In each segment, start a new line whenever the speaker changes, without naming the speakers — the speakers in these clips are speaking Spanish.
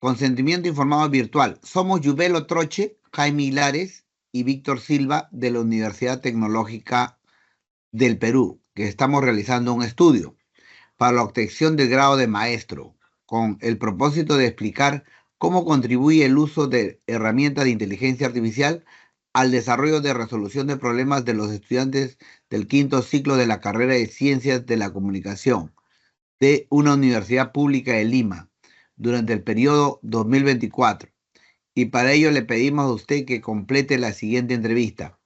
Consentimiento informado virtual. Somos Yubelo Troche, Jaime Hilares y Víctor Silva de la Universidad Tecnológica del Perú, que estamos realizando un estudio para la obtención del grado de maestro, con el propósito de explicar cómo contribuye el uso de herramientas de inteligencia artificial al desarrollo de resolución de problemas de los estudiantes del quinto ciclo de la carrera de Ciencias de la Comunicación de una universidad pública de Lima durante el periodo 2024. Y para ello le pedimos a usted que complete la siguiente entrevista.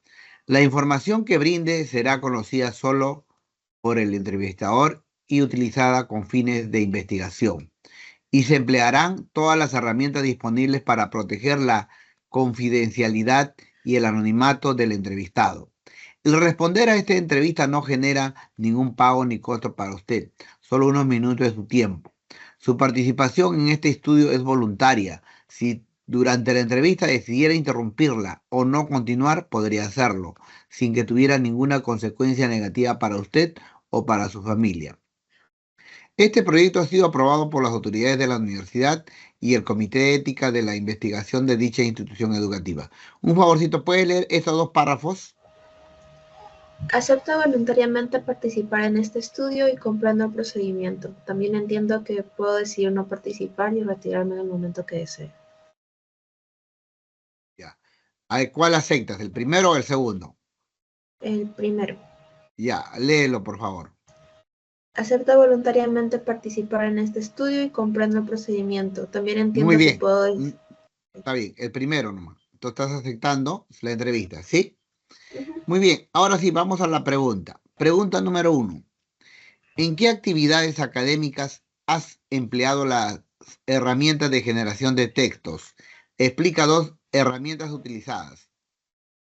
La información que brinde será conocida solo por el entrevistador y utilizada con fines de investigación. Y se emplearán todas las herramientas disponibles para proteger la confidencialidad y el anonimato del entrevistado. El responder a esta entrevista no genera ningún pago ni costo para usted, solo unos minutos de su tiempo. Su participación en este estudio es voluntaria. Si durante la entrevista decidiera interrumpirla o no continuar, podría hacerlo, sin que tuviera ninguna consecuencia negativa para usted o para su familia. Este proyecto ha sido aprobado por las autoridades de la universidad y el Comité de Ética de la Investigación de dicha institución educativa. Un favorcito, ¿puede leer estos dos párrafos?
Acepto voluntariamente participar en este estudio y comprendo el procedimiento. También entiendo que puedo decidir no participar y retirarme en el momento que desee.
Ya. A ver, ¿cuál aceptas? ¿El primero o el segundo?
El primero.
Ya, léelo, por favor.
Acepto voluntariamente participar en este estudio y comprendo el procedimiento. También
Muy
entiendo que
bien.
puedo...
Está bien, el primero nomás. Tú estás aceptando la entrevista, ¿sí?
Ujú.
Muy bien, ahora sí, vamos a la pregunta. Pregunta número 1. ¿En qué actividades académicas has empleado las herramientas de generación de textos? Explica dos herramientas utilizadas.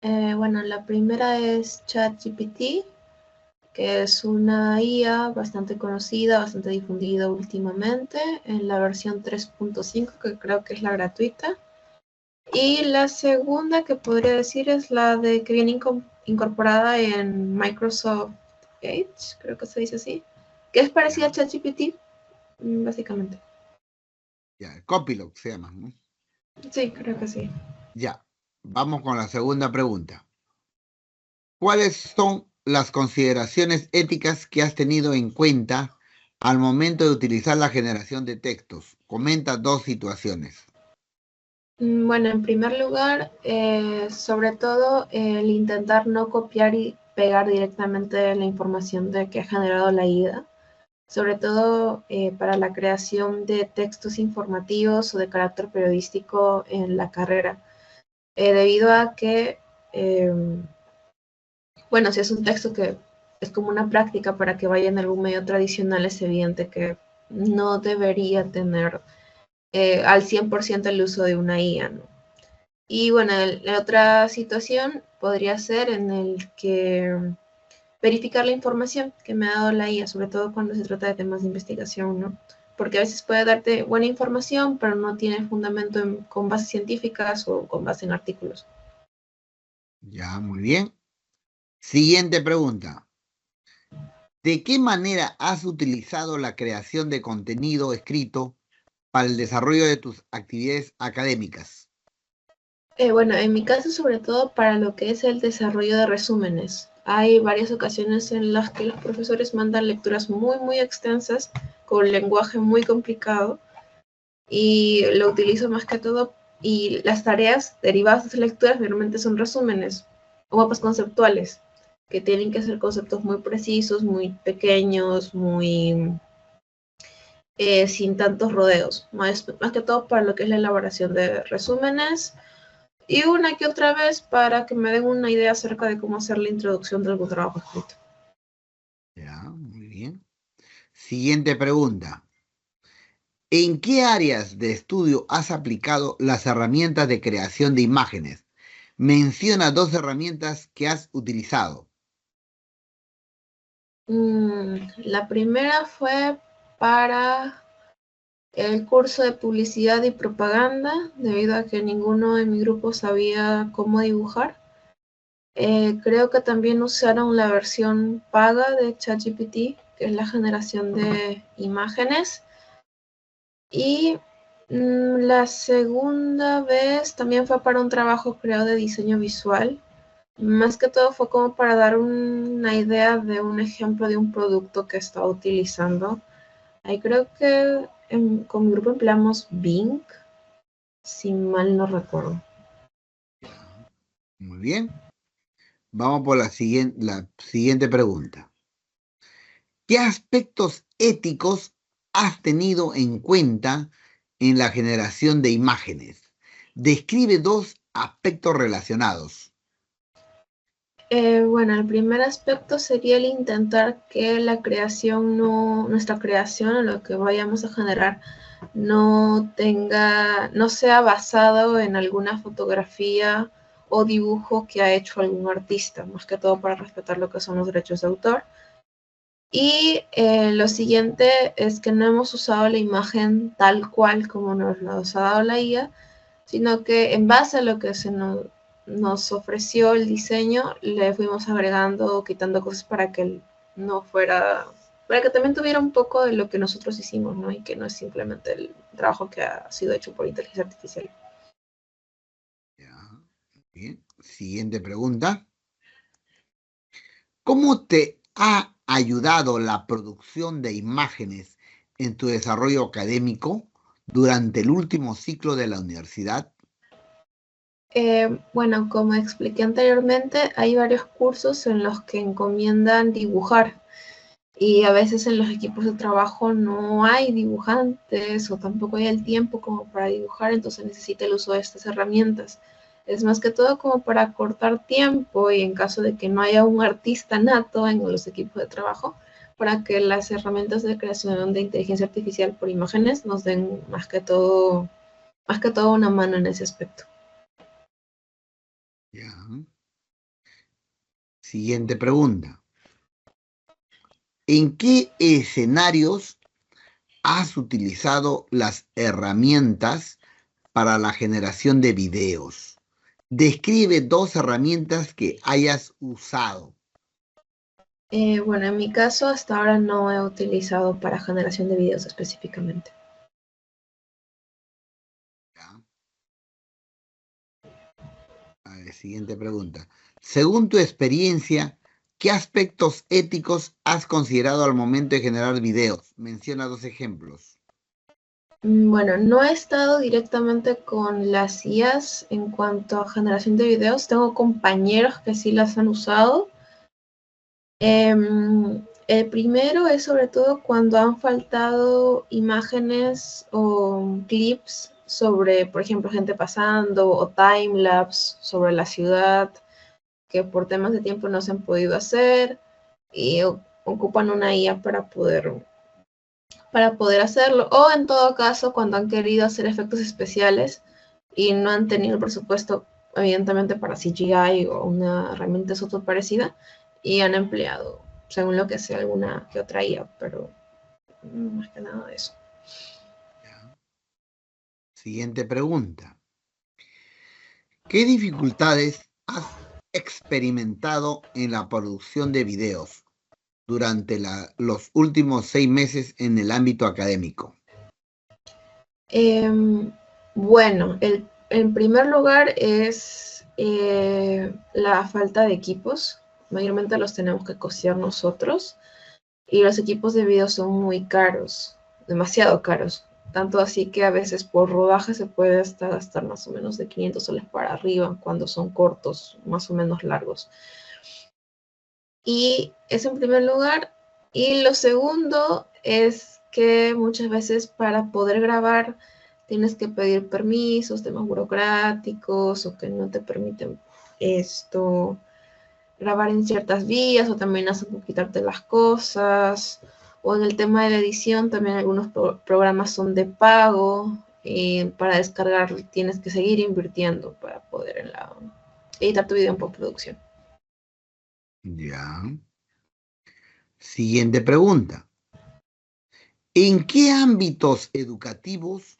Bueno, la primera es ChatGPT, que es una IA bastante conocida, bastante difundida últimamente, en la versión 3.5, que creo que es la gratuita. Y la segunda que podría decir es la de que viene incorporada en Microsoft Edge, creo que se dice así, que es parecida a
Ya,
ChatGPT, básicamente.
ya, Copilot se llama, ¿no?
Sí, creo que sí.
Ya, vamos con la segunda pregunta. ¿Cuáles son las consideraciones éticas que has tenido en cuenta al momento de utilizar la generación de textos? Comenta dos situaciones.
Bueno, en primer lugar, sobre todo el intentar no copiar y pegar directamente la información de que ha generado la IA, sobre todo para la creación de textos informativos o de carácter periodístico en la carrera, debido a que, bueno, si es un texto que es como una práctica para que vaya en algún medio tradicional, es evidente que no debería tener al 100% el uso de una IA, ¿no? Y bueno, la otra situación podría ser en el que verificar la información que me ha dado la IA, sobre todo cuando se trata de temas de investigación, ¿no? Porque a veces puede darte buena información, pero no tiene fundamento con bases científicas o con base en artículos.
Ya, muy bien. Siguiente pregunta. ¿De qué manera has utilizado la creación de contenido escrito para el desarrollo de tus actividades académicas?
Bueno, en mi caso, sobre todo para lo que es el desarrollo de resúmenes. Hay varias ocasiones en las que los profesores mandan lecturas muy, muy extensas con lenguaje muy complicado y lo utilizo más que todo. Y las tareas derivadas de esas lecturas realmente son resúmenes o mapas conceptuales, que tienen que ser conceptos muy precisos, muy pequeños, muy sin tantos rodeos. Más que todo para lo que es la elaboración de resúmenes y una que otra vez para que me den una idea acerca de cómo hacer la introducción de algún trabajo escrito.
Ya, muy bien. Siguiente pregunta. ¿En qué áreas de estudio has aplicado las herramientas de creación de imágenes? Menciona dos herramientas que has utilizado.
La primera fue para el curso de publicidad y propaganda, debido a que ninguno de mi grupo sabía cómo dibujar. Creo que también usaron la versión paga de ChatGPT, que es la generación de imágenes. Y La segunda vez también fue para un trabajo creo de diseño visual. Más que todo fue como para dar una idea de un ejemplo de un producto que estaba utilizando. Ahí creo que con mi grupo empleamos Bing, si mal no recuerdo.
Ya, muy bien. Vamos por la siguiente pregunta. ¿Qué aspectos éticos has tenido en cuenta en la generación de imágenes? Describe dos aspectos relacionados.
Bueno, el primer aspecto sería el intentar que la creación nuestra creación o lo que vayamos a generar no sea basado en alguna fotografía o dibujo que ha hecho algún artista, más que todo para respetar lo que son los derechos de autor. Y lo siguiente es que no hemos usado la imagen tal cual como nos la ha dado la IA, sino que en base a lo que nos ofreció el diseño, le fuimos agregando o quitando cosas para que no fuera, para que también tuviera un poco de lo que nosotros hicimos, ¿no? Y que no es simplemente el trabajo que ha sido hecho por inteligencia artificial.
Ya, bien. Siguiente pregunta. ¿Cómo te ha ayudado la producción de imágenes en tu desarrollo académico durante el último ciclo de la universidad?
Bueno, como expliqué anteriormente, hay varios cursos en los que encomiendan dibujar. Y a veces en los equipos de trabajo no hay dibujantes o tampoco hay el tiempo como para dibujar, entonces necesita el uso de estas herramientas. Es más que todo como para cortar tiempo y en caso de que no haya un artista nato en los equipos de trabajo, para que las herramientas de creación de inteligencia artificial por imágenes nos den más que todo una mano en ese aspecto.
Ya. Siguiente pregunta. ¿En qué escenarios has utilizado las herramientas para la generación de videos? Describe dos herramientas que hayas usado.
Bueno, en mi caso hasta ahora no he utilizado para generación de videos específicamente.
¿Ya? A ver, siguiente pregunta. Según tu experiencia, ¿qué aspectos éticos has considerado al momento de generar videos? Menciona dos ejemplos.
Bueno, no he estado directamente con las IAs en cuanto a generación de videos. Tengo compañeros que sí las han usado. El primero es sobre todo cuando han faltado imágenes o clips sobre, por ejemplo, gente pasando o timelapse sobre la ciudad que por temas de tiempo no se han podido hacer y ocupan una IA para poder hacerlo. O en todo caso, cuando han querido hacer efectos especiales y no han tenido el presupuesto, evidentemente, para CGI o una herramienta software parecida, y han empleado, según lo que sea, alguna que otra IA, pero más que nada de eso.
¿Ya? Siguiente pregunta. ¿Qué dificultades has experimentado en la producción de videos durante los últimos 6 meses en el ámbito académico?
Bueno, en primer lugar es la falta de equipos. Mayormente los tenemos que costear nosotros. Y los equipos de video son muy caros, demasiado caros. Tanto así que a veces por rodaje se puede hasta gastar más o menos de 500 soles para arriba cuando son cortos, más o menos largos. Y eso en primer lugar. Y lo segundo es que muchas veces para poder grabar tienes que pedir permisos, temas burocráticos o que no te permiten esto grabar en ciertas vías o también hacen quitarte las cosas. O en el tema de la edición, también algunos programas son de pago. Y para descargar tienes que seguir invirtiendo para poder editar tu video en postproducción.
Ya. Siguiente pregunta. ¿En qué ámbitos educativos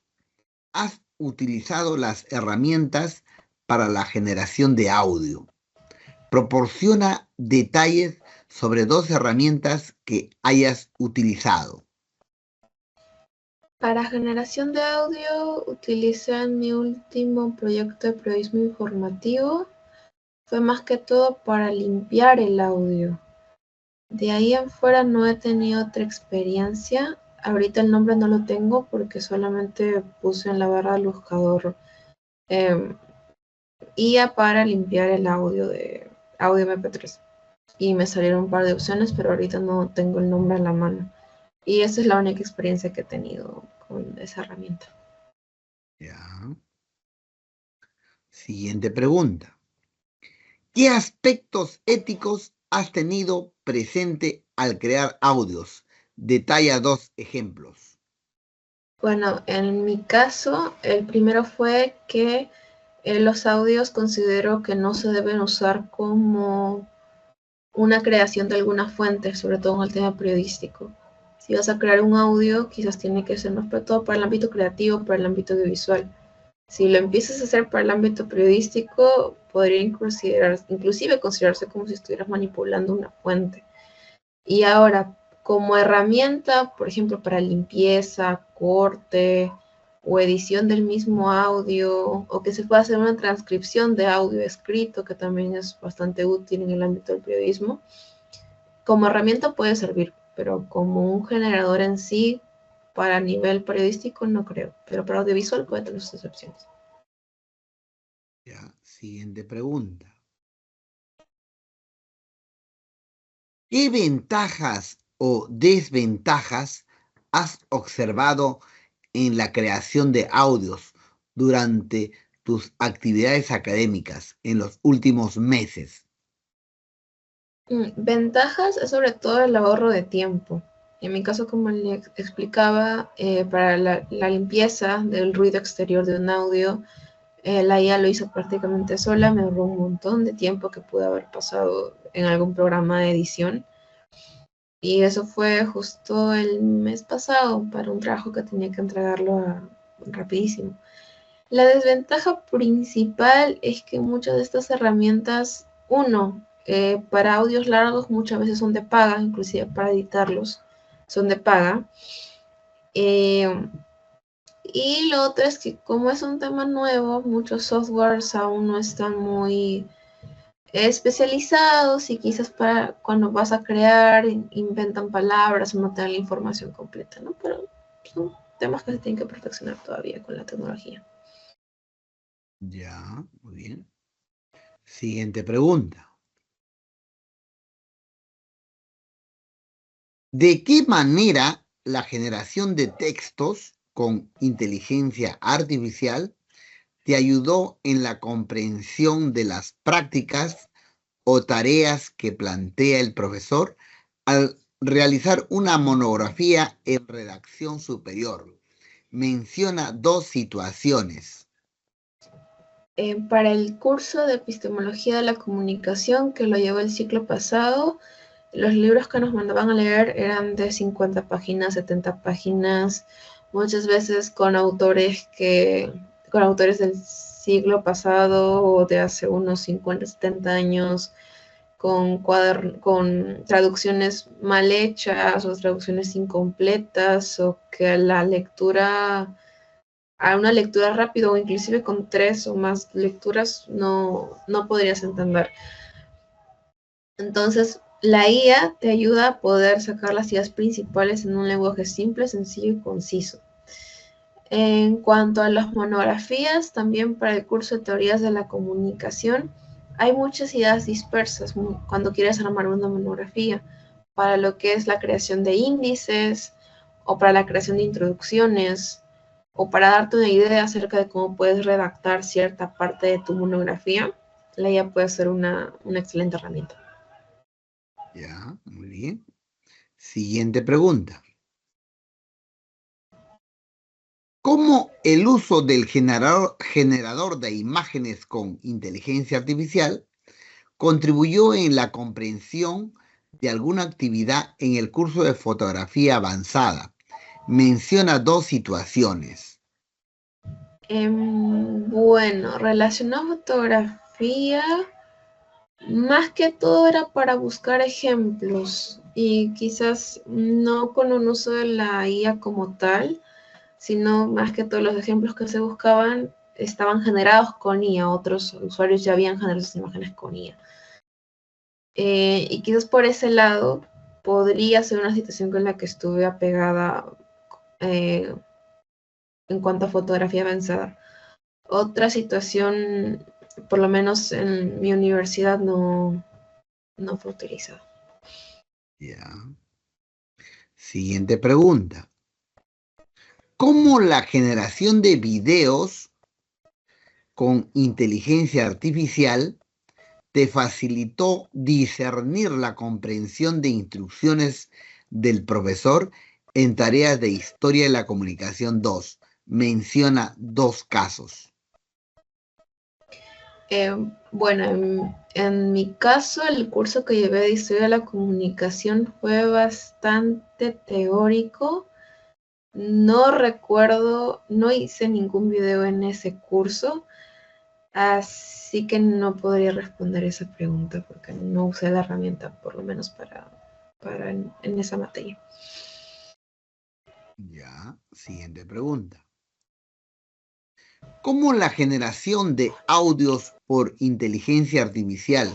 has utilizado las herramientas para la generación de audio? Proporciona detalles sobre dos herramientas que hayas utilizado.
Para generación de audio utilicé en mi último proyecto de periodismo informativo. Fue más que todo para limpiar el audio. De ahí en fuera no he tenido otra experiencia. Ahorita el nombre no lo tengo porque solamente puse en la barra del buscador IA para limpiar el audio de audio MP3. Y me salieron un par de opciones, pero ahorita no tengo el nombre en la mano. Y esa es la única experiencia que he tenido con esa herramienta.
Ya. Siguiente pregunta. ¿Qué aspectos éticos has tenido presente al crear audios? Detalla 2 ejemplos.
Bueno, en mi caso, el primero fue que los audios considero que no se deben usar como una creación de alguna fuente, sobre todo en el tema periodístico. Si vas a crear un audio, quizás tiene que ser más para todo para el ámbito creativo, para el ámbito audiovisual. Si lo empiezas a hacer para el ámbito periodístico, podría inclusive considerarse como si estuvieras manipulando una fuente. Y ahora, como herramienta, por ejemplo, para limpieza, corte o edición del mismo audio, o que se pueda hacer una transcripción de audio escrito, que también es bastante útil en el ámbito del periodismo, como herramienta puede servir, pero como un generador en sí, para nivel periodístico, no creo. Pero para audiovisual puede tener sus excepciones.
Ya. Siguiente pregunta. ¿Qué ventajas o desventajas has observado en la creación de audios durante tus actividades académicas en los últimos meses?
Ventajas es sobre todo el ahorro de tiempo. En mi caso, como le explicaba, para la limpieza del ruido exterior de un audio, la IA lo hizo prácticamente sola, me ahorró un montón de tiempo que pude haber pasado en algún programa de edición. Y eso fue justo el mes pasado para un trabajo que tenía que entregarlo rapidísimo. La desventaja principal es que muchas de estas herramientas, para audios largos muchas veces son de paga, inclusive para editarlos son de paga. Y lo otro es que como es un tema nuevo, muchos softwares aún no están muy especializados y quizás para cuando vas a crear inventan palabras o no te dan la información completa, ¿no? Pero son temas que se tienen que perfeccionar todavía con la tecnología.
Ya, muy bien. Siguiente pregunta. ¿De qué manera la generación de textos con inteligencia artificial te ayudó en la comprensión de las prácticas o tareas que plantea el profesor al realizar una monografía en redacción superior? Menciona 2 situaciones.
Para el curso de epistemología de la comunicación que lo llevó el ciclo pasado, los libros que nos mandaban a leer eran de 50 páginas, 70 páginas, muchas veces con autores del siglo pasado o de hace unos 50, 70 años, con traducciones mal hechas o traducciones incompletas o que a una lectura rápida o inclusive con 3 o más lecturas no podrías entender. Entonces, la IA te ayuda a poder sacar las ideas principales en un lenguaje simple, sencillo y conciso. En cuanto a las monografías, también para el curso de teorías de la comunicación, hay muchas ideas dispersas cuando quieres armar una monografía, para lo que es la creación de índices o para la creación de introducciones o para darte una idea acerca de cómo puedes redactar cierta parte de tu monografía, la IA puede ser una excelente herramienta.
Ya, muy bien. Siguiente pregunta. ¿Cómo el uso del generador de imágenes con inteligencia artificial contribuyó en la comprensión de alguna actividad en el curso de fotografía avanzada? Menciona 2 situaciones.
Bueno, relacionado a fotografía, más que todo era para buscar ejemplos y quizás no con un uso de la IA como tal, sino más que todos los ejemplos que se buscaban estaban generados con IA, otros usuarios ya habían generado sus imágenes con IA. Y quizás por ese lado podría ser una situación con la que estuve apegada en cuanto a fotografía avanzada. Otra situación, por lo menos en mi universidad, no fue utilizada.
Ya. Siguiente pregunta. ¿Cómo la generación de videos con inteligencia artificial te facilitó discernir la comprensión de instrucciones del profesor en tareas de Historia de la Comunicación 2? Menciona 2 casos.
Bueno, en mi caso, el curso que llevé de Historia de la Comunicación fue bastante teórico. No recuerdo, no hice ningún video en ese curso, así que no podría responder esa pregunta porque no usé la herramienta, por lo menos para en esa materia.
Ya, siguiente pregunta. ¿Cómo la generación de audios por inteligencia artificial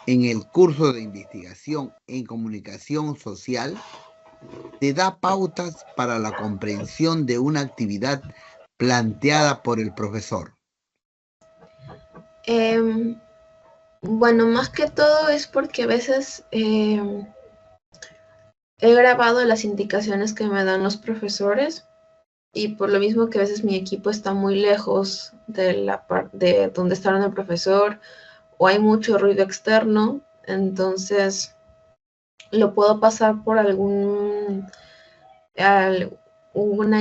en el curso de investigación en comunicación social te da pautas para la comprensión de una actividad planteada por el profesor?
Bueno, más que todo es porque a veces he grabado las indicaciones que me dan los profesores y por lo mismo que a veces mi equipo está muy lejos de donde está el profesor o hay mucho ruido externo, entonces lo puedo pasar por alguna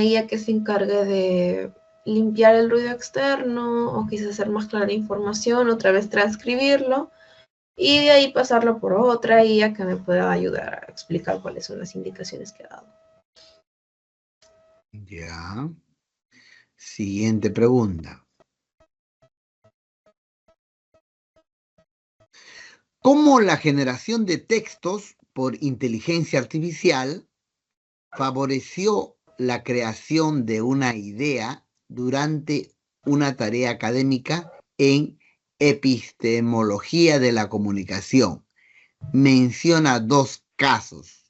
guía que se encargue de limpiar el ruido externo o quizás hacer más clara la información, otra vez transcribirlo y de ahí pasarlo por otra guía que me pueda ayudar a explicar cuáles son las indicaciones que ha dado.
Ya. Siguiente pregunta. ¿Cómo la generación de textos por inteligencia artificial favoreció la creación de una idea durante una tarea académica en epistemología de la comunicación? Menciona 2 casos.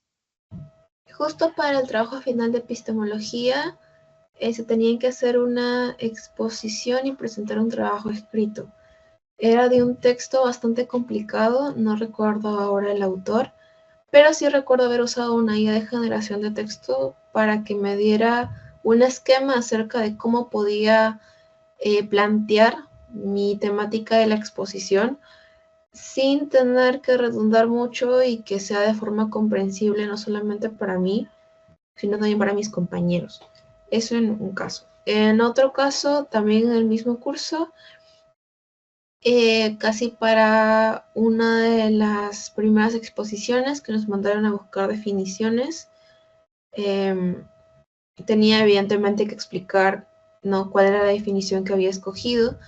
Justo para el trabajo final de epistemología, se tenían que hacer una exposición y presentar un trabajo escrito. Era de un texto bastante complicado, no recuerdo ahora el autor, pero sí recuerdo haber usado una guía de generación de texto para que me diera un esquema acerca de cómo podía plantear mi temática de la exposición sin tener que redundar mucho y que sea de forma comprensible no solamente para mí, sino también para mis compañeros. Eso en un caso. En otro caso, también en el mismo curso, casi para una de las primeras exposiciones que nos mandaron a buscar definiciones, tenía evidentemente que explicar, ¿no?, cuál era la definición que había escogido,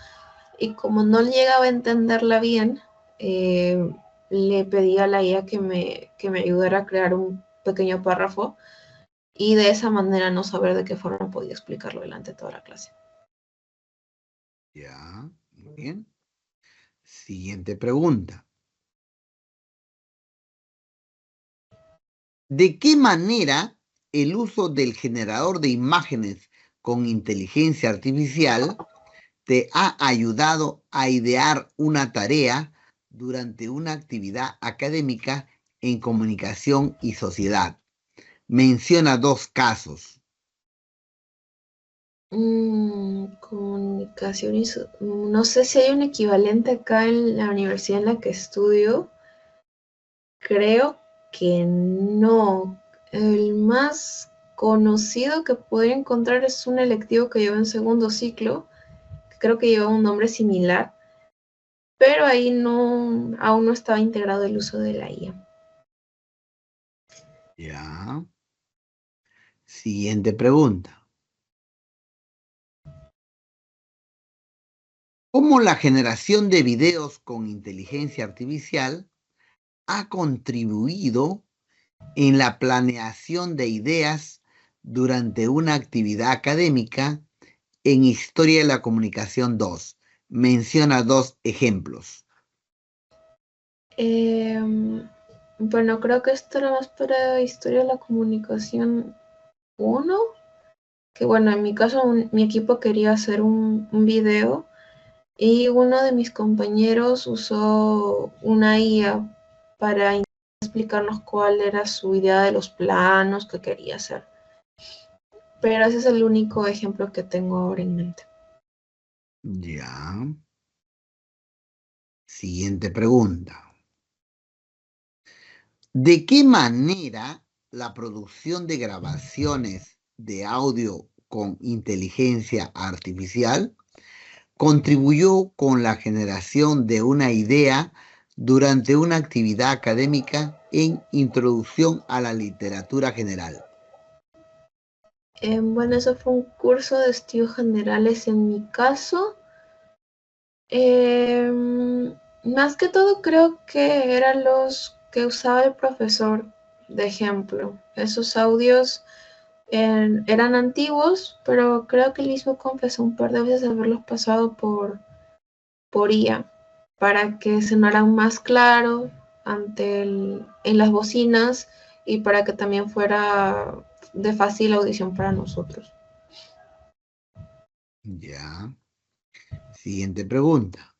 y como no llegaba a entenderla bien, le pedí a la IA que me ayudara a crear un pequeño párrafo y de esa manera no saber de qué forma podía explicarlo delante de toda la clase.
Ya, muy bien. Siguiente pregunta. ¿De qué manera el uso del generador de imágenes con inteligencia artificial te ha ayudado a idear una tarea durante una actividad académica en comunicación y sociedad? Menciona 2 casos.
Comunicación y no sé si hay un equivalente acá en la universidad en la que estudio. Creo que no. El más conocido que podría encontrar es un electivo que llevo en segundo ciclo, que creo que lleva un nombre similar, pero ahí aún no estaba integrado el uso de la IA.
Ya. Siguiente pregunta. ¿Cómo la generación de videos con inteligencia artificial ha contribuido en la planeación de ideas durante una actividad académica en Historia de la Comunicación 2? Menciona 2 ejemplos.
Bueno, creo que esto era más para Historia de la Comunicación 1, que bueno, en mi caso mi equipo quería hacer un video y uno de mis compañeros usó una IA para explicarnos cuál era su idea de los planos que quería hacer. Pero ese es el único ejemplo que tengo ahora en mente.
Ya. Siguiente pregunta. ¿De qué manera la producción de grabaciones de audio con inteligencia artificial contribuyó con la generación de una idea durante una actividad académica en Introducción a la Literatura General?
Bueno, eso fue un curso de estudios generales en mi caso. Más que todo creo que eran los que usaba el profesor de ejemplo. Esos audios eran antiguos, pero creo que él mismo confesó un par de veces haberlos pasado por IA para que sonaran más claro en las bocinas y para que también fuera de fácil audición para nosotros.
Ya. Siguiente pregunta.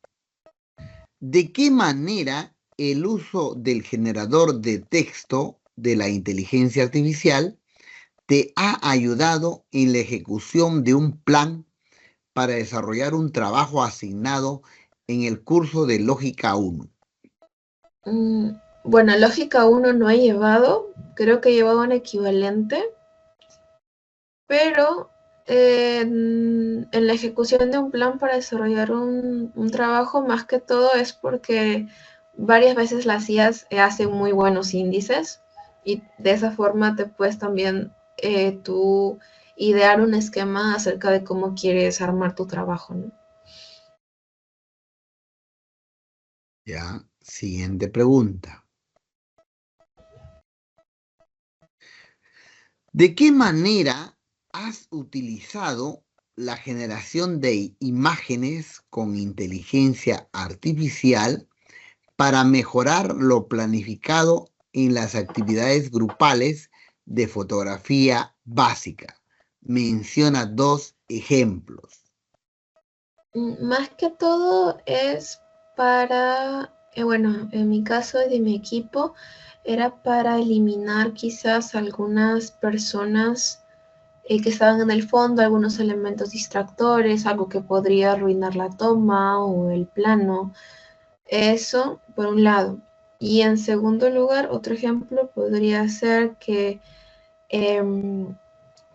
¿De qué manera el uso del generador de texto de la inteligencia artificial te ha ayudado en la ejecución de un plan para desarrollar un trabajo asignado en el curso de Lógica 1?
Bueno, Lógica 1 no he llevado, creo que he llevado un equivalente, pero en la ejecución de un plan para desarrollar un trabajo, más que todo es porque varias veces las IAs hacen muy buenos índices y de esa forma te puedes también tú idear un esquema acerca de cómo quieres armar tu trabajo, ¿no?
Ya, siguiente pregunta. ¿De qué manera has utilizado la generación de imágenes con inteligencia artificial para mejorar lo planificado en las actividades grupales de fotografía básica? Menciona 2 ejemplos.
Más que todo es para, bueno, en mi caso y de mi equipo, era para eliminar quizás algunas personas que estaban en el fondo, algunos elementos distractores, algo que podría arruinar la toma o el plano. Eso, por un lado. Y en segundo lugar, otro ejemplo podría ser que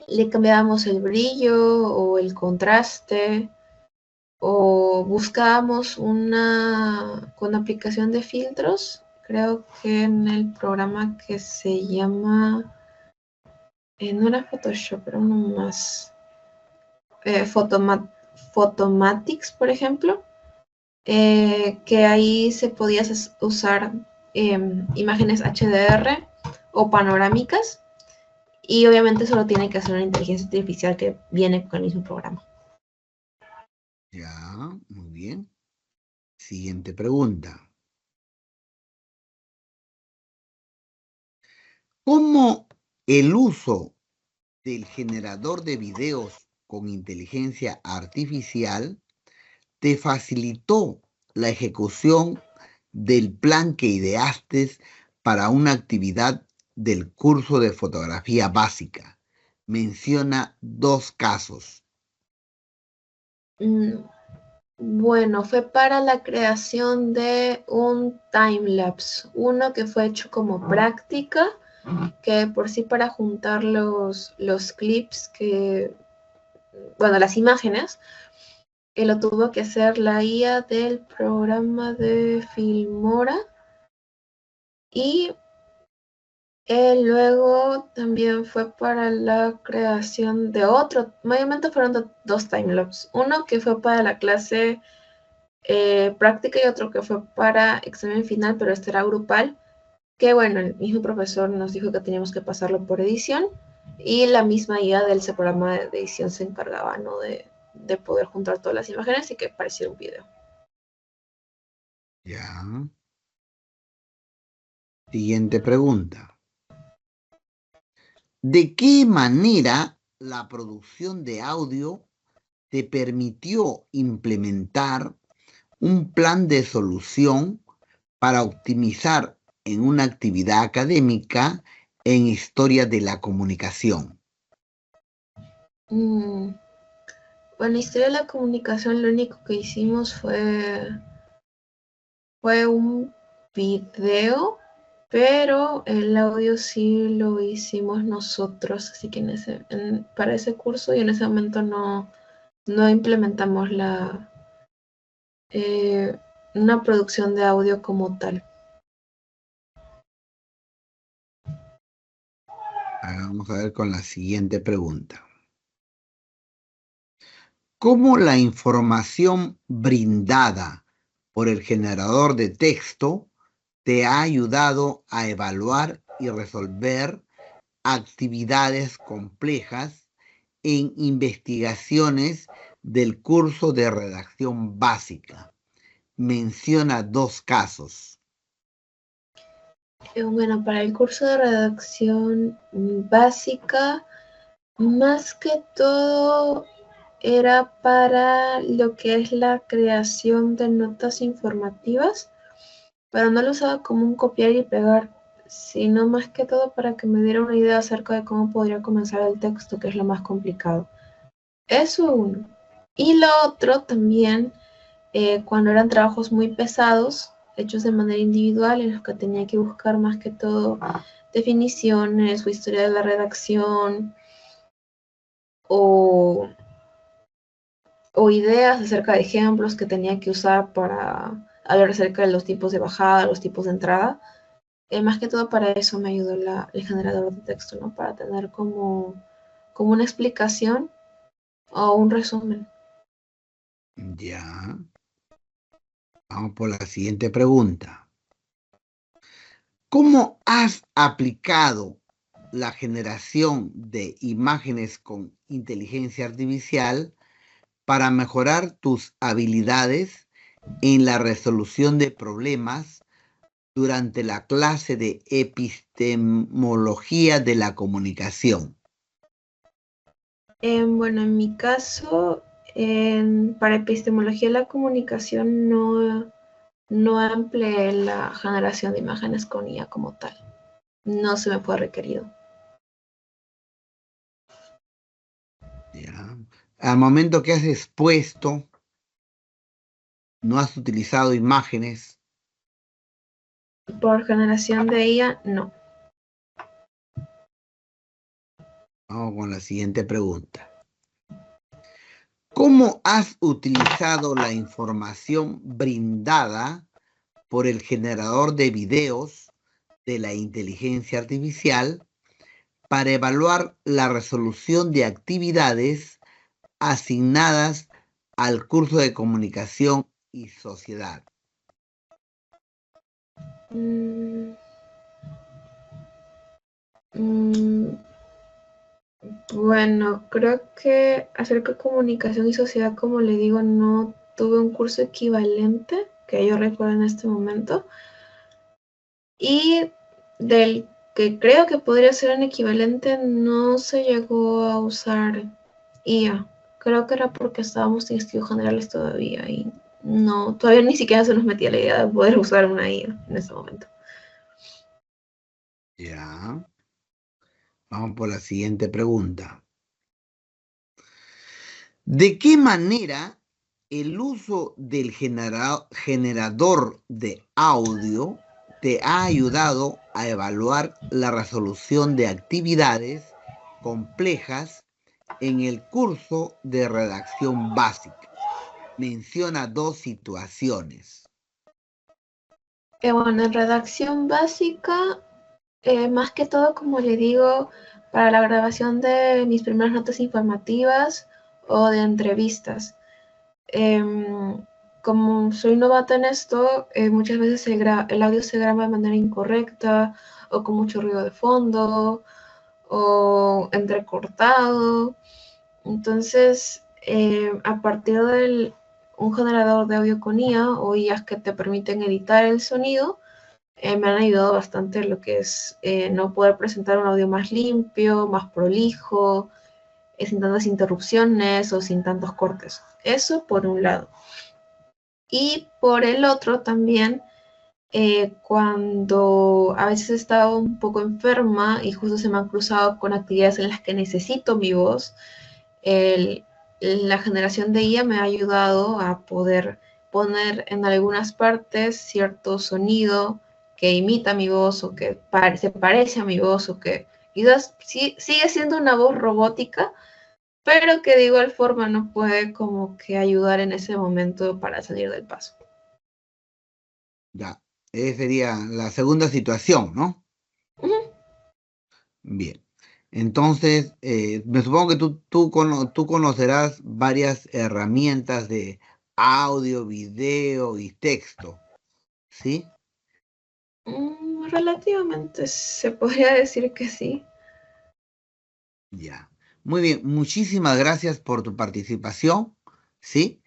le cambiábamos el brillo o el contraste o buscábamos con aplicación de filtros, creo que en el programa que se llama, no era Photoshop, pero uno más, Photomatix, por ejemplo, que ahí se podía usar imágenes HDR o panorámicas, y obviamente solo tiene que hacer una inteligencia artificial que viene con el mismo programa.
Ya, muy bien. Siguiente pregunta. ¿Cómo el uso del generador de videos con inteligencia artificial te facilitó la ejecución del plan que ideaste para una actividad del curso de fotografía básica? Menciona 2 casos.
Mm, Bueno, fue para la creación de un timelapse, uno que fue hecho como práctica, que por sí para juntar los clips bueno, las imágenes, lo tuvo que hacer la IA del programa de Filmora y luego también fue para la creación de otro, mayormente fueron dos timelapse, uno que fue para la clase práctica y otro que fue para examen final, pero este era grupal, que bueno, el mismo profesor nos dijo que teníamos que pasarlo por edición y la misma IA del ese programa de edición se encargaba, ¿no? de poder juntar todas las imágenes y que pareciera un video.
Ya. Siguiente pregunta. ¿De qué manera la producción de audio te permitió implementar un plan de solución para optimizar en una actividad académica en historia de la comunicación?
Bueno, historia de la comunicación, lo único que hicimos fue un video, pero el audio sí lo hicimos nosotros, así que para ese curso y en ese momento no implementamos una producción de audio como tal.
Vamos a ver con la siguiente pregunta. ¿Cómo la información brindada por el generador de texto te ha ayudado a evaluar y resolver actividades complejas en investigaciones del curso de redacción básica? Menciona 2 casos.
Bueno, para el curso de redacción básica, más que todo era para lo que es la creación de notas informativas, pero no lo usaba como un copiar y pegar, sino más que todo para que me diera una idea acerca de cómo podría comenzar el texto, que es lo más complicado. Eso uno. Y lo otro también, cuando eran trabajos muy pesados, hechos de manera individual, en los que tenía que buscar más que todo definiciones o historia de la redacción o ideas acerca de ejemplos que tenía que usar para hablar acerca de los tipos de bajada, los tipos de entrada. Más que todo para eso me ayudó el generador de texto, ¿no? Para tener como una explicación o un resumen.
Ya. Vamos por la siguiente pregunta. ¿Cómo has aplicado la generación de imágenes con inteligencia artificial para mejorar tus habilidades en la resolución de problemas durante la clase de epistemología de la comunicación?
Bueno, en mi caso, para epistemología de la comunicación no empleé la generación de imágenes con IA como tal. No se me fue requerido.
¿Ya? Al momento que has expuesto, no has utilizado imágenes.
Por generación de IA, no.
Vamos con la siguiente pregunta. ¿Cómo has utilizado la información brindada por el generador de videos de la inteligencia artificial para evaluar la resolución de actividades asignadas al curso de comunicación y sociedad?
Bueno, creo que acerca de comunicación y sociedad, como le digo, no tuve un curso equivalente que yo recuerdo en este momento. Y del que creo que podría ser un equivalente, no se llegó a usar IA. Creo que era porque estábamos en estudios generales todavía y no, todavía ni siquiera se nos metía la idea de poder usar una IA en ese momento.
Ya. Vamos por la siguiente pregunta. ¿De qué manera el uso del generador de audio te ha ayudado a evaluar la resolución de actividades complejas en el curso de redacción básica? Menciona 2 situaciones.
Bueno, en redacción básica, más que todo, como le digo, para la grabación de mis primeras notas informativas o de entrevistas. Como soy novata en esto, muchas veces el audio se graba de manera incorrecta o con mucho ruido de fondo o entrecortado. Entonces, a partir de un generador de audio con IA o IAs que te permiten editar el sonido, me han ayudado bastante lo que es no poder presentar un audio más limpio, más prolijo, sin tantas interrupciones o sin tantos cortes. Eso por un lado. Y por el otro también, cuando a veces he estado un poco enferma y justo se me han cruzado con actividades en las que necesito mi voz, la generación de IA me ha ayudado a poder poner en algunas partes cierto sonido que imita mi voz o que se parece a mi voz o que quizás sigue siendo una voz robótica, pero que de igual forma no puede como que ayudar en ese momento para salir del paso.
Ya, esa sería la segunda situación, ¿no?
Ujú.
Bien. Entonces, me supongo que tú conocerás varias herramientas de audio, video y texto, ¿sí?
Relativamente se podría decir que sí.
Ya. Muy bien, muchísimas gracias por tu participación, ¿sí?